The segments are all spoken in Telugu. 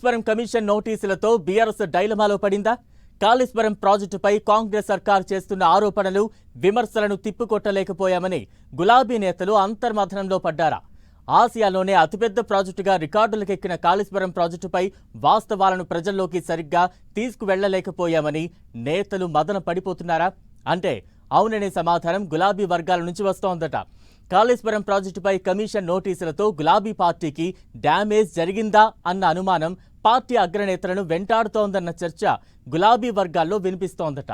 కాళేశ్వరం కమిషన్ నోటీసులతో బీఆర్ఎస్ డైలమాలో పడిందా? కాళేశ్వరం ప్రాజెక్టుపై కాంగ్రెస్ సర్కార్ చేస్తున్న ఆరోపణలు, విమర్శలను తిప్పికొట్టలేకపోయామని గులాబీ నేతలు అంతర్మథనంలో పడ్డారా? ఆసియాలోనే అతిపెద్ద ప్రాజెక్టుగా రికార్డులకెక్కిన కాళేశ్వరం ప్రాజెక్టుపై వాస్తవాలను ప్రజల్లోకి సరిగ్గా తీసుకువెళ్లలేకపోయామని నేతలు మదన పడిపోతున్నారా? అంటే అవుననే సమాధానం గులాబీ వర్గాల నుంచి వస్తోందట. కాళేశ్వరం ప్రాజెక్టుపై కమిషన్ నోటీసులతో గులాబీ పార్టీకి డ్యామేజ్ జరిగిందా అన్న అనుమానం పార్టీ అగ్రనేతలను వెంటాడుతోందన్న చర్చ గులాబీ వర్గాల్లో వినిపిస్తోందట.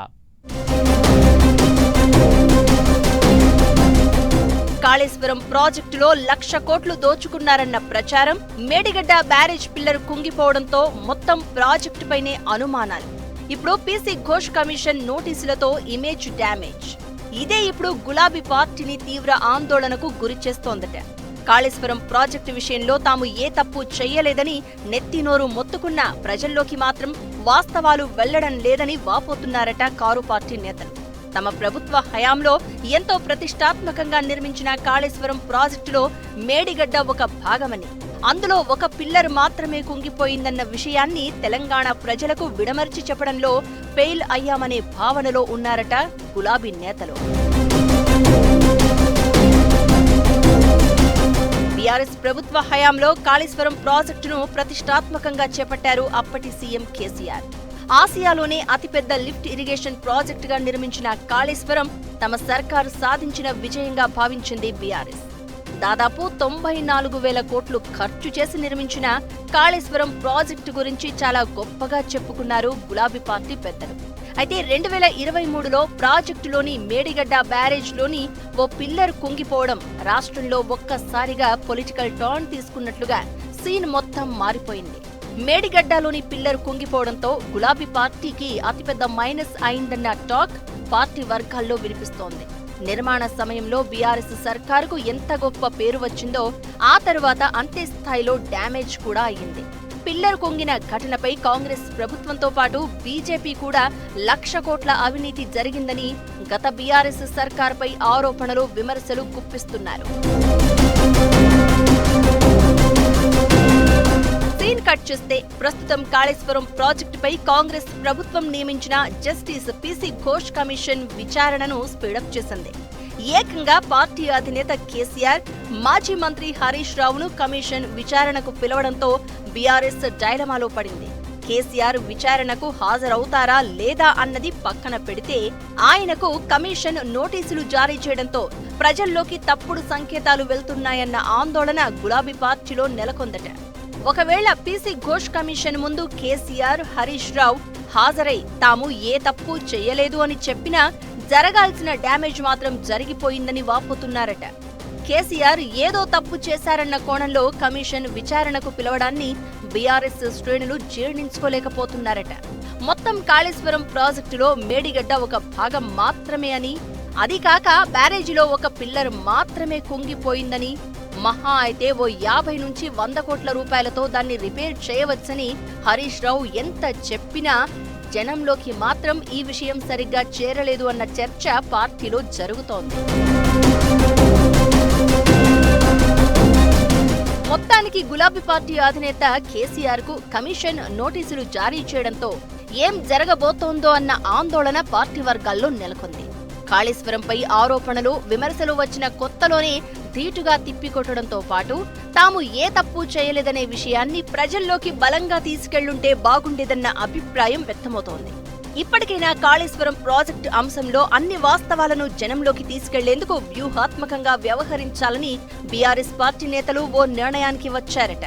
కాళేశ్వరం ప్రాజెక్టులో 1,00,000 కోట్లు దోచుకున్నారన్న ప్రచారం, మేడిగడ్డ బ్యారేజ్ పిల్లర్ కుంగిపోవడంతో మొత్తం ప్రాజెక్టుపైనే అనుమానాలు. ఇప్పుడు పీసీ ఘోష్ కమిషన్ నోటీసులతో ఇమేజ్ డ్యామేజ్. ఇదే ఇప్పుడు గులాబీ పార్టీని తీవ్ర ఆందోళనకు గురిచేస్తోందట. కాళేశ్వరం ప్రాజెక్టు విషయంలో తాము ఏ తప్పు చెయ్యలేదని నెత్తినోరు మొత్తుకున్నా ప్రజల్లోకి మాత్రం వాస్తవాలు వెళ్లడం లేదని వాపోతున్నారట కారు పార్టీ నేతలు. తమ ప్రభుత్వ హయాంలో ఎంతో ప్రతిష్టాత్మకంగా నిర్మించిన కాళేశ్వరం ప్రాజెక్టులో మేడిగడ్డ ఒక భాగమని, అందులో ఒక పిల్లర్ మాత్రమే కుంగిపోయిందన్న విషయాన్ని తెలంగాణ ప్రజలకు విడమర్చి చెప్పడంలో ఫెయిల్ అయ్యామనే భావనలో ఉన్నారట గులాబీ నేతలు. బీఆర్ఎస్ ప్రభుత్వ హయాంలో కాళేశ్వరం ప్రాజెక్టును ప్రతిష్టాత్మకంగా చేపట్టారు అప్పటి సీఎం కేసీఆర్. ఆసియాలోనే అతిపెద్ద లిఫ్ట్ ఇరిగేషన్ ప్రాజెక్టుగా నిర్మించిన కాళేశ్వరం తమ సర్కారు సాధించిన విజయంగా భావించింది బీఆర్ఎస్. దాదాపు 94,000 కోట్లు ఖర్చు చేసి నిర్మించిన కాళేశ్వరం ప్రాజెక్టు గురించి చాలా గొప్పగా చెప్పుకున్నారు గులాబీ పార్టీ పెద్దలు. అయితే 2023లో ప్రాజెక్టులోని మేడిగడ్డ బ్యారేజ్లోని ఓ పిల్లర్ కుంగిపోవడం రాష్ట్రంలో ఒక్కసారిగా పొలిటికల్ టర్న్ తీసుకున్నట్లుగా సీన్ మొత్తం మారిపోయింది. మేడిగడ్డలోని పిల్లర్ కుంగిపోవడంతో గులాబీ పార్టీకి అతిపెద్ద మైనస్ అయిందన్న టాక్ పార్టీ వర్గాల్లో వినిపిస్తోంది. నిర్మాణ సమయంలో బీఆర్ఎస్ సర్కారుకు ఎంత గొప్ప పేరు వచ్చిందో ఆ తరువాత అంతే స్థాయిలో డ్యామేజ్ కూడా అయ్యింది. పిల్లర్ కుంగిన ఘటనపై కాంగ్రెస్ ప్రభుత్వంతో పాటు బీజేపీ కూడా 1,00,000 కోట్ల అవినీతి జరిగిందని గత బీఆర్ఎస్ సర్కార్పై ఆరోపణలు, విమర్శలు గుప్పిస్తున్నారు. సీన్ కట్ చేస్తే ప్రస్తుతం కాళేశ్వరం ప్రాజెక్టుపై కాంగ్రెస్ ప్రభుత్వం నియమించిన జస్టిస్ పీసీ ఘోష్ కమిషన్ విచారణను స్పీడప్ చేసింది. ఏకంగా పార్టీ అధినేత కేసీఆర్, మాజీ మంత్రి హరీష్ రావును కమిషన్ విచారణకు పిలవడంతో బీఆర్ఎస్ డైలమాలో పడింది. కేసీఆర్ విచారణకు హాజరవుతారా లేదా అన్నది పక్కన పెడితే ఆయనకు కమిషన్ నోటీసులు జారీ చేయడంతో ప్రజల్లోకి తప్పుడు సంకేతాలు వెళ్తున్నాయన్న ఆందోళన గులాబీ పార్టీలో నెలకొందట. ఒకవేళ పీసీ ఘోష్ కమిషన్ ముందు కేసీఆర్, హరీష్ రావు హాజరై తాము ఏ తప్పు చెయ్యలేదు అని చెప్పినా జరగాల్సిన డ్యామేజ్ మాత్రం జరిగిపోయిందని వాపోతున్నారట. కేసీఆర్ ఏదో తప్పు చేశారన్న కోణంలో కమిషన్ విచారణకు పిలవడాన్ని బీఆర్ఎస్ శ్రేణులు జీర్ణించుకోలేకపోతున్నారట. మొత్తం కాళేశ్వరం ప్రాజెక్టులో మేడిగడ్డ ఒక భాగం మాత్రమే అని, అది కాక బ్యారేజీలో ఒక పిల్లర్ మాత్రమే కుంగిపోయిందని, మహా అయితే ఓ 50 నుంచి 100 కోట్ల రూపాయలతో దాన్ని రిపేర్ చేయవచ్చని హరీష్ రావు ఎంత చెప్పినా జనంలోకి మాత్రం ఈ విషయం సరిగ్గా చేరలేదు అన్న చర్చ పార్టీలో జరుగుతోంది. మొత్తానికి గులాబీ పార్టీ అధినేత కేసీఆర్ కు కమిషన్ నోటీసులు జారీ చేయడంతో ఏం జరగబోతోందో అన్న ఆందోళన పార్టీ వర్గాల్లో నెలకొంది. కాళేశ్వరంపై ఆరోపణలు, విమర్శలు వచ్చిన కొత్తలోనే ధీటుగా తిప్పికొట్టడంతో పాటు తాము ఏ తప్పు చేయలేదనే విషయాన్ని ప్రజల్లోకి బలంగా తీసుకెళ్లుంటే బాగుండేదన్న అభిప్రాయం వ్యక్తమవుతోంది. ఇప్పటికైనా కాళేశ్వరం ప్రాజెక్టు అంశంలో అన్ని వాస్తవాలను జనంలోకి తీసుకెళ్లేందుకు వ్యూహాత్మకంగా వ్యవహరించాలని బీఆర్ఎస్ పార్టీ నేతలు ఓ నిర్ణయానికి వచ్చారట.